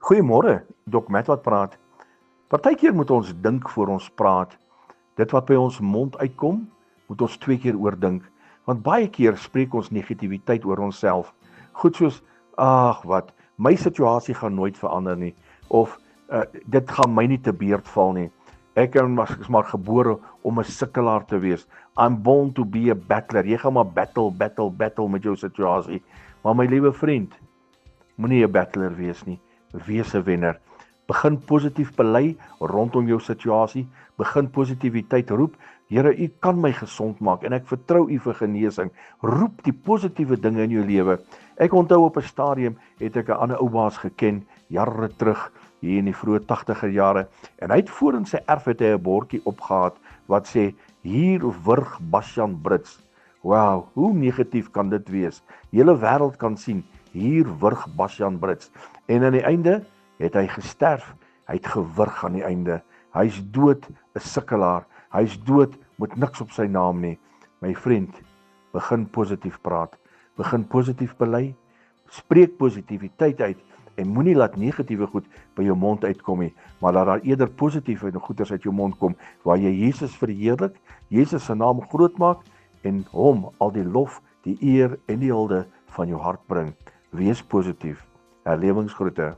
Goeiemôre, Dok Matt wat praat. Partykeer moet ons dink voor ons praat. Dit wat by ons mond uitkom, moet ons 2 keer oordink, want baie keer spreek ons negativiteit oor onsself. Goed soos, ag wat, my situasie gaan nooit verander nie, of dit gaan my nie te beurt val nie. Ek is maar gebore om 'n sukkelaar te wees. I'm born to be a battler. Jy gaan maar battle met jou situasie. Maar my liewe vriend, moenie 'n battler wees nie. Wees 'n wenner. Begin positief bely rondom jou situasie. Begin positiwiteit roep. Here, U kan my gesond maak en ek vertrou U vir genesing. Roep die positiewe dinge in jou lewe. Ek onthou op 'n stadium het ek 'n ander ou baas geken, jare terug, hier in die vroeë 80er jare, en hy het voor in sy erf het hy 'n bordjie opgehad wat sê, hier wurg Bastian Brits. Wow, hoe negatief kan dit wees? Die hele wêreld kan sien, hier wurg Bastian Brits. En aan die einde het hy gesterf. Hy het gewurg aan die einde. Hy's dood, 'n sukkelaar. Hy's dood met niks op sy naam nie. My vriend, begin positief praat. Begin positief bely. Spreek positiwiteit uit en moenie laat negatiewe goed by jou mond uitkom nie, maar laat daar eerder positiewe goeders uit jou mond kom waar jy Jesus verheerlik, Jesus se naam groot maak en hom al die lof, die eer en die hulde van jou hart bring. Wees positief. Herlewingsgroete.